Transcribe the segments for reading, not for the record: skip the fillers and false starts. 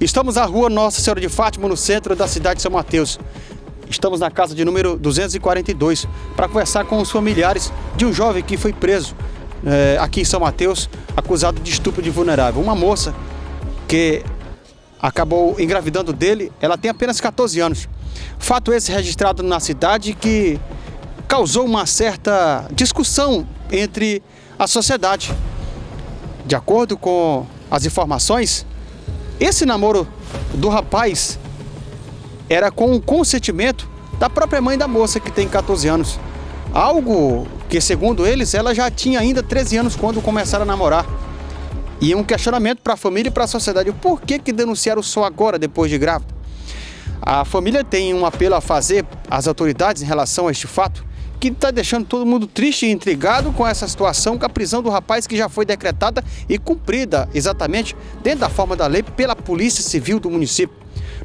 Estamos na rua Nossa Senhora de Fátima, no centro da cidade de São Mateus. Estamos na casa de número 242 para conversar com os familiares de um jovem que foi preso aqui em São Mateus, acusado de estupro de vulnerável. Uma moça que acabou engravidando dele, ela tem apenas 14 anos. Fato esse registrado na cidade que causou uma certa discussão entre a sociedade. De acordo com as informações, esse namoro do rapaz era com o consentimento da própria mãe da moça, que tem 14 anos. Algo que, segundo eles, ela já tinha ainda 13 anos quando começaram a namorar. E um questionamento para a família e para a sociedade: por que denunciaram só agora, depois de grávida? A família tem um apelo a fazer às autoridades em relação a este fato, que está deixando todo mundo triste e intrigado com essa situação, com a prisão do rapaz, que já foi decretada e cumprida exatamente dentro da forma da lei pela Polícia Civil do município.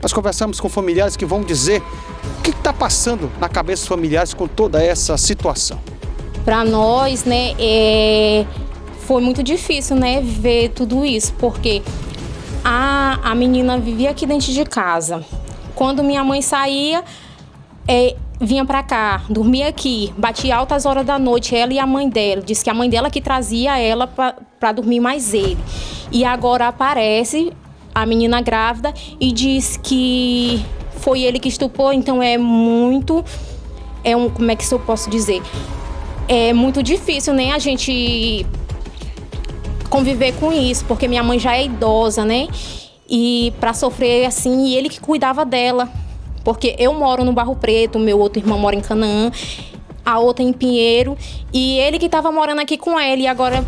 Nós conversamos com familiares que vão dizer o que está passando na cabeça dos familiares com toda essa situação. Para nós, né, foi muito difícil, né, ver tudo isso, porque a menina vivia aqui dentro de casa. Quando minha mãe saía, vinha para cá, dormia aqui, batia altas horas da noite, ela e a mãe dela. Disse que a mãe dela que trazia ela para dormir mais ele. E agora aparece a menina grávida e diz que foi ele que estuprou. Então como é que eu posso dizer? É muito difícil, né, a gente conviver com isso, porque minha mãe já é idosa, né? E para sofrer assim, e ele que cuidava dela. Porque eu moro no Barro Preto, meu outro irmão mora em Canaã, a outra em Pinheiro, e ele que estava morando aqui com ela. E agora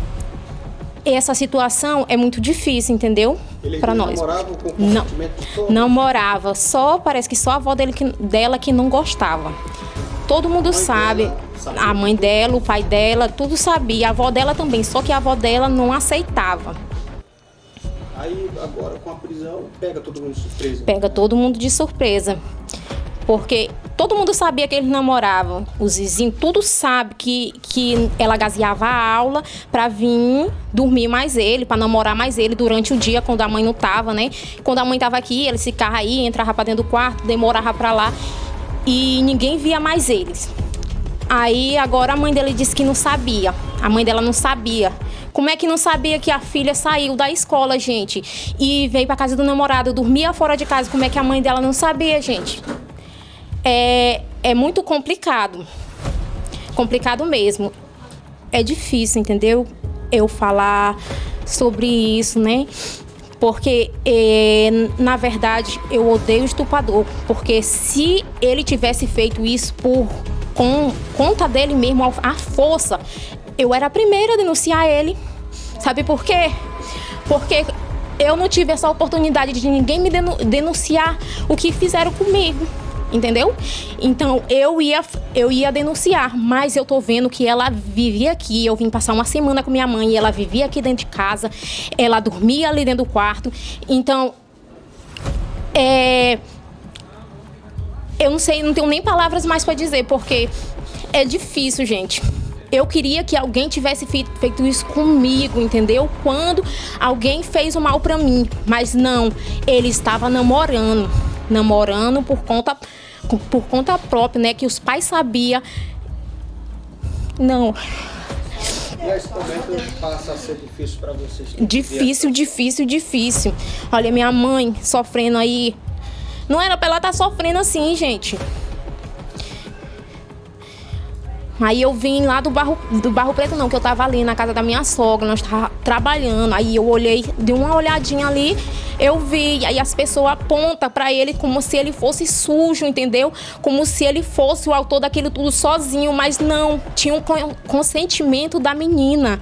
essa situação é muito difícil, entendeu? Para nós. Namoravam com consentimento? Não morava, parece que só a avó dela que não gostava. Todo mundo sabe, a mãe dela, o pai dela, tudo sabia, a avó dela também, só que a avó dela não aceitava. Aí agora com a prisão pega todo mundo de surpresa. Pega todo mundo de surpresa. Porque todo mundo sabia que eles namoravam. Os vizinhos, tudo sabe que ela gaseava a aula para vir dormir mais ele, para namorar mais ele durante o dia, quando a mãe não tava, né? Quando a mãe tava aqui, eles ficavam aí, entrava para dentro do quarto, demorava para lá e ninguém via mais eles. Aí agora a mãe dele disse que não sabia. A mãe dela não sabia. Como é que não sabia que a filha saiu da escola, gente, e veio para casa do namorado, dormia fora de casa? Como é que a mãe dela não sabia, gente? É muito complicado. Complicado mesmo. É difícil, entendeu? Eu falar sobre isso, né? Porque, na verdade, eu odeio o estuprador. Porque se ele tivesse feito isso com conta dele mesmo, à força, eu era a primeira a denunciar ele. Sabe por quê? Porque eu não tive essa oportunidade de ninguém me denunciar o que fizeram comigo, entendeu? Então eu ia denunciar, mas eu tô vendo que ela vivia aqui. Eu vim passar uma semana com minha mãe e ela vivia aqui dentro de casa, ela dormia ali dentro do quarto. Então eu não sei, não tenho nem palavras mais para dizer, porque é difícil, gente. Eu queria que alguém tivesse feito isso comigo, entendeu? Quando alguém fez o mal pra mim. Mas não, ele estava namorando por conta própria, né? Que os pais sabiam. Não. E esse momento passa a ser difícil pra vocês? Difícil. Olha, minha mãe sofrendo aí. Não era pra ela estar sofrendo assim, gente. Aí eu vim lá do Barro Preto, não, que eu tava ali na casa da minha sogra, nós tava trabalhando. Aí eu olhei, dei uma olhadinha ali, eu vi, aí as pessoas apontam pra ele como se ele fosse sujo, entendeu? Como se ele fosse o autor daquilo tudo sozinho, mas não, tinha um consentimento da menina.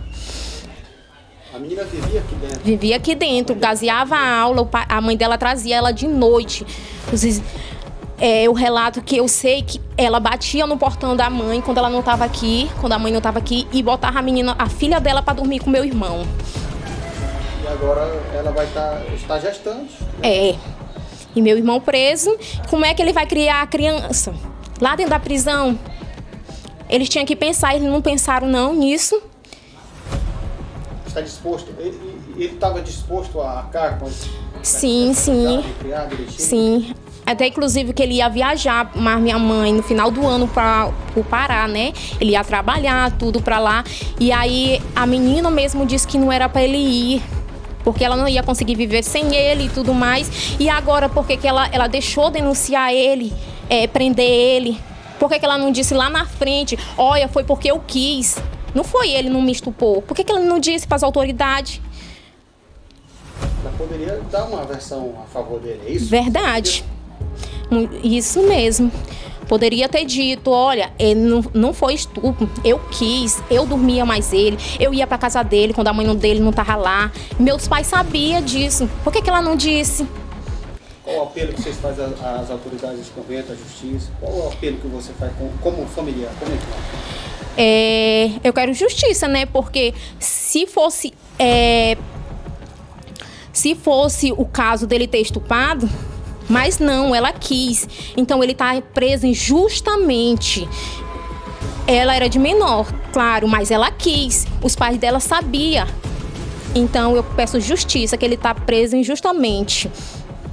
A menina vivia aqui dentro? Vivia aqui dentro, gaseava a aula, a mãe dela trazia ela de noite. O relato que eu sei que ela batia no portão da mãe quando ela não estava aqui, quando a mãe não estava aqui, e botava a filha dela para dormir com meu irmão. E agora ela vai estar gestante? Né? E meu irmão preso, como é que ele vai criar a criança? Lá dentro da prisão, eles tinham que pensar, eles não pensaram não nisso. Está disposto? Ele estava disposto a arcar com isso? Sim, sim. Sim. Até inclusive que ele ia viajar, mas minha mãe no final do ano para o Pará, né? Ele ia trabalhar, tudo para lá. E aí a menina mesmo disse que não era para ele ir, porque ela não ia conseguir viver sem ele e tudo mais. E agora, por que ela deixou denunciar ele, prender ele? Por que ela não disse lá na frente, olha, foi porque eu quis? Não foi ele, não me estupou. Por que ela não disse para as autoridades? Ela poderia dar uma versão a favor dele, é isso? Verdade. Isso mesmo. Poderia ter dito, olha, ele não foi estupro, eu quis, eu dormia mais ele, eu ia pra casa dele quando a mãe dele não tava lá. Meus pais sabiam disso. Por que ela não disse? Qual o apelo que vocês fazem às autoridades do convento, à justiça? Qual o apelo que você faz como familiar? Como é que é? Eu quero justiça, né? Porque se fosse o caso dele ter estupado, mas não, ela quis. Então ele está preso injustamente. Ela era de menor, claro, mas ela quis. Os pais dela sabiam. Então eu peço justiça, que ele está preso injustamente.